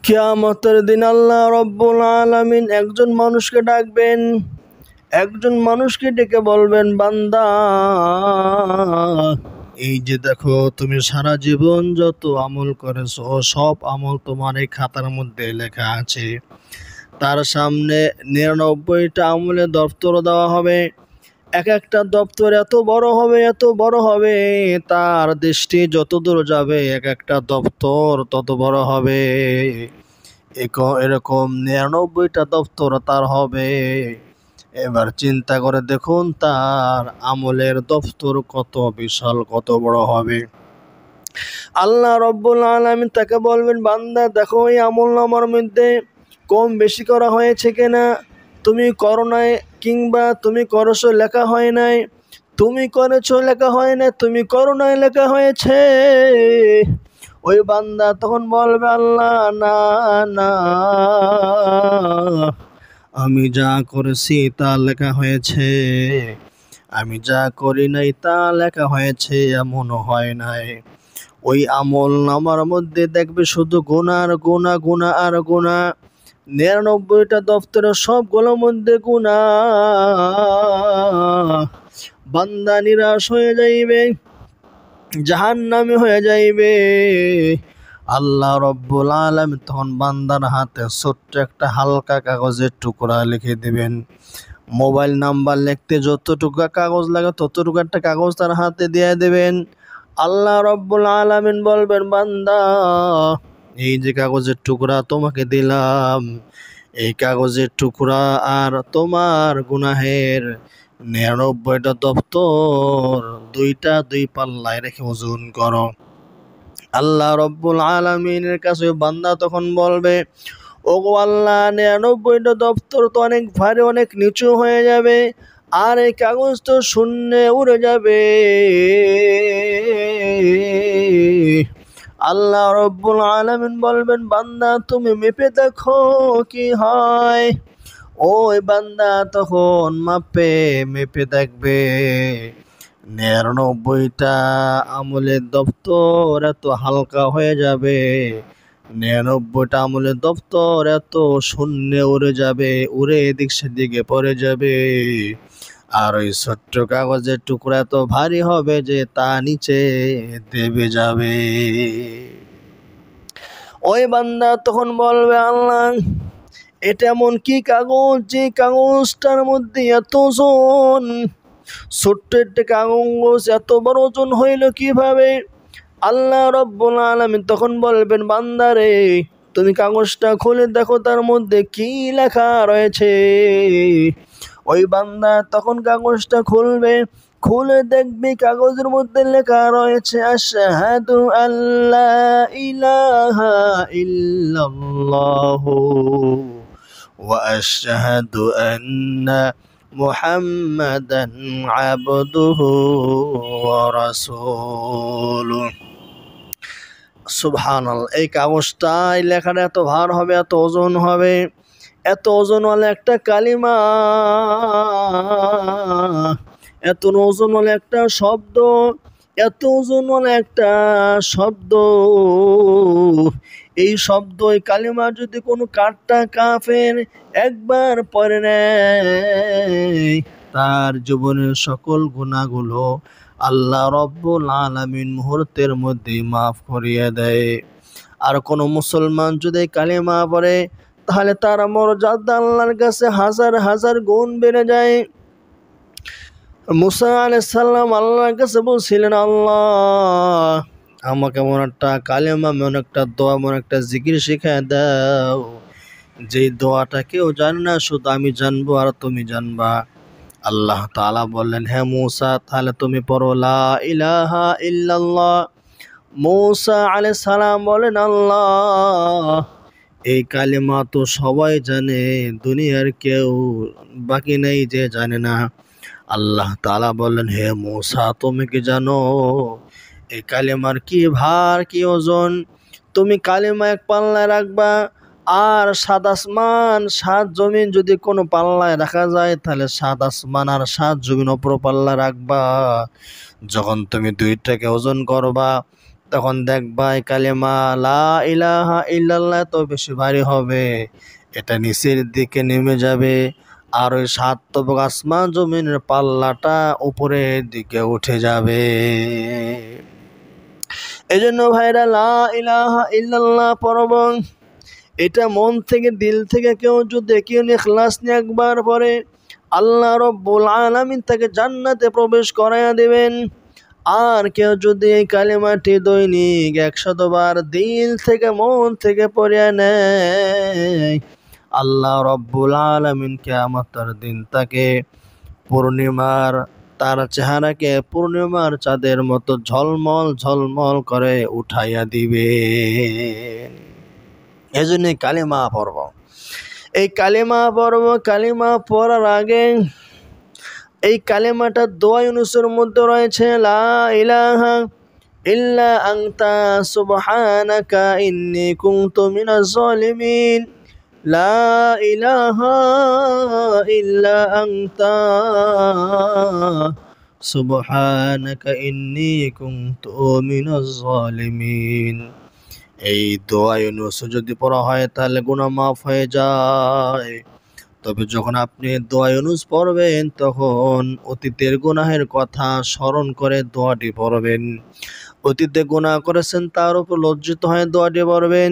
কিয়ামতের দিন আল্লাহ রব্বুল আলামিন একজন মানুষকে ডাকবেন। একজন মানুষকে ডেকে বলবেন, বান্দা, এই যে দেখো, তুমি সারা জীবন যত আমল করেছো সব আমল তোমার এই খাতার মধ্যে লেখা আছে। তার সামনে 99টা আমলের দপ্তর দেওয়া হবে। এক একটা দপ্তর এত বড় হবে, এত বড় হবে, তার দৃষ্টি যত দূর যাবে এক একটা দপ্তর তত বড় হবে। এরকম 99টা দপ্তর তার হবে। এবার চিন্তা করে দেখুন তার আমলের দপ্তর কত বিশাল, কত বড় হবে। আল্লাহ রব্বুল আলামিন তাকে বলবেন, বান্দা দেখো এই আমলনামার মধ্যে কম বেশি করা হয়েছে কিনা, তুমি করো নাই কিংবা তুমি করছো লেখা হয় নাই, তুমি করেছো লেখা হয় না, তুমি করো নাই লেখা হয়েছে। ওই বান্দা তখন বলবে, আল্লাহ না না, আমি যা করেছি তা লেখা হয়েছে, আমি যা করি নাই তা লেখা হয়েছে, এমনও হয় নাই। ওই আমল নামার মধ্যে দেখবে শুধু গুনার গুণা, গুণা আর গুণা। 99টা দপ্তরের সবগুলোর মধ্যে গুনাহ। বান্দা নিরাশ হয়ে যাইবে, জাহান্নামী হয়ে যাইবে। আল্লাহ রব্বুল আলামিন তখন বান্দার হাতে ছোট্ট একটা হালকা কাগজের টুকরা লিখে দিবেন। মোবাইল নাম্বার লিখতে যতটুকু কাগজ লাগে ততটুকু একটা কাগজ তার হাতে দিয়ে দেবেন। আল্লাহ রব্বুল আলামিন বলবেন, বান্দা, এই যে কাগজের টুকরা তোমাকে দিলাম, এই কাগজের টুকরা আর তোমার গুনাহের 99টা দপ্তর দুই পাল্লায় রেখে ওজন করো। আল্লাহ রব্বুল আলামিনের কাছে বান্দা তখন বলবে, ওগো আল্লাহ, 99টা দপ্তর তো অনেক ভারী, অনেক নিচু হয়ে যাবে, আর এই কাগজ তো শূন্যে উড়ে যাবে। আল্লাহ রব্বুল আলামিন বলবেন, বান্দা তুমি মেপে দেখো কি হয়। ওই বান্দা তখন মেপে দেখবে 99টা আমলের দপ্তর এত হালকা হয়ে যাবে, 99টা আমলের দপ্তর এত শূন্যে উড়ে যাবে, উড়ে এদিক সেদিকে পড়ে যাবে। আর ওই ছোট্ট কাগজের টুকরা এত ভারী হবে যে তা নিচে দেবে যাবে। ওই বান্দা তখন বলবে, আল্লাহ, এটা এমন কি কাগজ যে কাগজটার মধ্যে এত ওজন? ছোট্ট একটা কাগজ এত বড় ওজন হইল কিভাবে? আল্লাহ রব্বুল আলামিন তখন বলবেন, বান্দারে, তুমি কাগজটা খুলে দেখো তার মধ্যে কি লেখা রয়েছে। ওই বান্দা তখন কাগজটা খুলবে, খুলে দেখবি কাগজের মধ্যে লেখা রয়েছে, আশহাদু আল্লা ইলাহা ইল্লাল্লাহু ওয়া আশহাদু আন্না মুহাম্মাদান আবদুহু ওয়া রাসূলুহু। সুবহানাল্লাহ। এই কাগজটা, এই লেখাটা এত ভার হবে, এত ওজন হবে, এত ওজনওয়ালা একটা কালিমা, এত ওজনওয়ালা একটা শব্দ, এত ওজনওয়ালা একটা শব্দ। এই শব্দ, এই কালিমা যদি কোনো কাট্টা কাফের একবার পড়ে নেয়, তার জীবনের সকল গুনাহগুলো আল্লাহ রব্বুল আলামিন মুহূর্তের মধ্যে মাফ করিয়ে দেয়। আর কোনো মুসলমান যদি কালিমা পড়ে, তাহলে তার মর্যাদা আল্লাহর কাছে হাজার হাজার গুণ বেড়ে যায়। মুসা আলাইহিস সালাম আল্লাহর কাছে বলছিলেন, আল্লাহ, আমাকে এমন একটা কালেমা, এমন একটা দোয়া, এমন একটা জিকির শিখায় দাও যে দোয়াটা কেউ জানে না, শুধু আমি জানবো আর তুমি জানবা। আল্লাহ তাআলা বললেন, হ্যাঁ মুসা, তাহলে তুমি পড়ো লা ইলাহা ইল্লাল্লাহ। মুসা আলাইহিস সালাম বলেন, আল্লাহ, এই কালেমা তো সবাই জানে, দুনিয়ার কেউ বাকি নেই যে জানে না। আল্লাহ তাআলা বললেন, হে মুসা, তুমি কি জানো এই কালেমার কি ভার, কি ওজন? তুমি কালেমা এক পাল্লায় রাখবা, আর 7 আসমান 7 জমিন যদি কোনো পাল্লায় রাখা যায়, তাহলে 7 আসমান আর 7 জমিন অপর পাল্লা রাখবা। যখন তুমি দুইটাকে ওজন করবা, তখন দেখবা এই কালেমা লা ইলাহা ইল্লাল্লাহ তো বেশি ভারী হবে, এটা নিচের দিকে নেমে যাবে, আর ওই 7 তবক আসমান জমিনের পাল্লাটা উপরের দিকে উঠে যাবে। এজন্য ভাইরা লা ইলাহা ইল্লাল্লাহ পড়ব। এটা মন থেকে দিল থেকে কেউ যদি ইখলাস নিয়ে একবার পড়ে, আল্লাহ রব্বুল আলামিন তাকে জান্নাতে প্রবেশ করাইয়া দেবেন। আর কেউ যদি এই কালেমাটি দৈনিক 100 বার দিল থেকে মন থেকে পড়িয়া নেয়, আল্লাহ রব্বুল আলামিন কিয়ামতের দিন তাকে পূর্ণিমার তার চেহারাকে পূর্ণিমার চাঁদের মতো ঝলমল ঝলমল করে উঠাইয়া দিবে। এজন্য কালেমা পড়ব। এই কালেমা পড়ব। কালেমা পড়ার আগে এই কালেমাটা দোয়া ইউনূসের মধ্যে রয়েছে, লা ইলাহা ইল্লা আনতা সুবহানাকা ইন্নী কুনতু মিনাজ জালিমিন, লা ইলাহা ইল্লা আনতা সুবহানাকা ইন্নী কুনতু মিনাজ জালিমিন। এই দোয়া ইউনূস যদি পড়া হয় তাহলে গুনাহ মাফ হয়ে যায়। তবে যখন আপনি দোয়া ইউনূস পড়বেন তখন অতীতের গুনাহের কথা স্মরণ করে দোয়াটি পড়বেন। অতীতে গুনাহ করেছেন তার উপর লজ্জিত হয়ে দোয়াটি পড়বেন।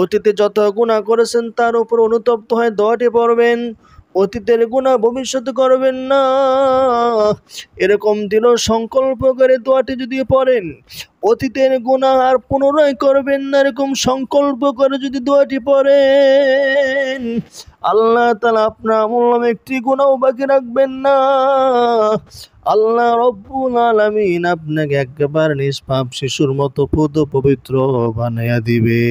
অতীতে যত গুনাহ করেছেন তার উপর অনুতপ্ত হয়ে দোয়াটি পড়বেন। অতীতের গুনাহ ভবিষ্যতে করবেন না, এরকম দৃঢ় সংকল্প করে দোয়াটি যদি পড়েন, অতীতের গুনাহ আর পুনরায় করবেন না এরকম সংকল্প করে যদি দোয়াটি পড়েন, আল্লাহ তাআলা আপনার আমলনামায় একটি গুনাহও বাকি রাখবেন না। আল্লাহ রব্বুল আলামিন আপনাকে একেবারে নিষ্পাপ শিশুর মতো পুত পবিত্র বানাইয়া দিবে।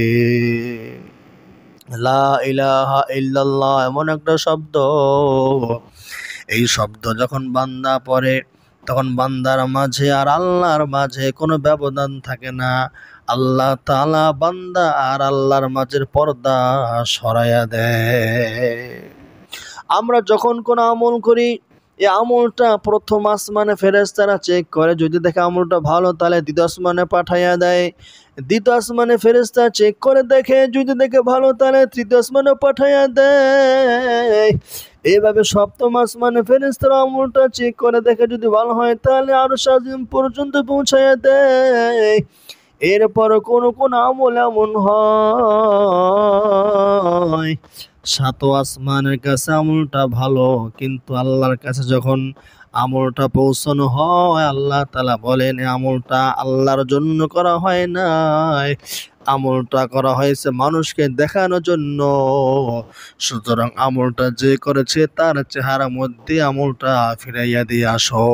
লা ইলাহা ইল্লাল্লাহ এমন একটা শব্দ, এই শব্দ যখন বান্দা পড়ে তখন বান্দার মাঝে আর আল্লাহর মাঝে কোনো ব্যবধান থাকে না। আল্লাহ তাআলা বান্দা আর আল্লাহর মাঝের পর্দা সরাইয়া দেয়। আমরা যখন কোনো আমল করি, এই আমলটা প্রথম আসমানে ফেরেশতারা চেক করে, যদি দেখে আমলটা ভালো তাহলে দ্বিতীয় আসমানে পাঠাইয়া দেয়। দ্বিতীয় আসমানে ফেরেশতা চেক করে দেখে, যদি দেখে ভালো তাহলে তৃতীয় আসমানে পাঠাইয়া দেয়। এইভাবে সপ্তম আসমানে ফেরেশতারা আমলটা চেক করে দেখে, যদি ভালো হয় তাহলে আরশ আজিম পর্যন্ত পৌঁছাইয়া দেয়। এরপর কোন কোন আমল এমন হয় 7 আসমানের কাছে আমলটা ভালো, কিন্তু আল্লাহর কাছে যখন আমলটা পৌঁছানো হয় আল্লাহ তাআলা বলেন আমলটা আল্লাহর জন্য করা হয় নাই, আমলটা করা হয়েছে মানুষকে দেখানোর জন্য। সুতরাং আমলটা যে করেছে তার চেহারার মধ্যে আমলটা ফিরাইয়া দিয়ে আসো।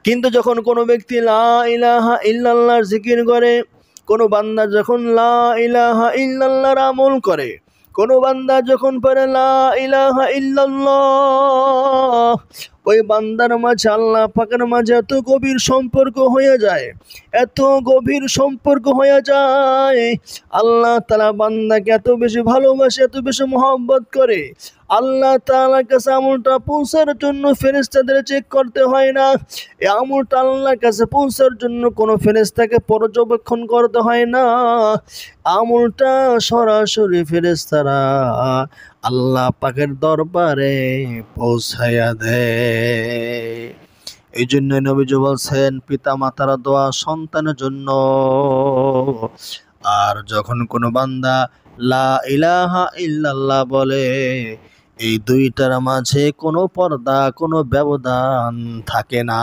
কিন্তু যখন কোনো ব্যক্তি লা ইলাহা ইল্লাল্লাহর জিকির করে, কোনো বান্দা যখন লা ইলাহা ইল্লাল্লাহর আমল করে, কোনো বান্দা যখন পড়ে লা ইলাহা ইল্লাল্লাহ, ওই বান্দার মাঝে আল্লাহ পাকের মাঝে এত গভীর সম্পর্ক হয়ে যায়, এত গভীর সম্পর্ক হয়ে যায়। আল্লাহ তাআলা বান্দাকে এত বেশি ভালোবাসে, এত বেশি মহব্বত করে, আল্লাহ তাআলার কাছে আমলটা পৌঁছার জন্য ফেরেশতাদের চেক করতে হয় না। এই আমলটা আল্লাহর কাছে পৌঁছার জন্য কোনো ফেরেশতাকে পর্যবেক্ষণ করতে হয় না। আমলটা সরাসরি ফেরেশতারা আল্লাহ পাকের দরবারে পৌঁছাইয়া দেয়। এই জন্য নবীজি বলছেন পিতা মাতার দোয়া সন্তানের জন্য। আর যখন কোনো বান্দা লা ইলাহা ইল্লাল্লাহ বলে, এই দুইটার মাঝে কোনো পর্দা কোনো ব্যবধান থাকে না।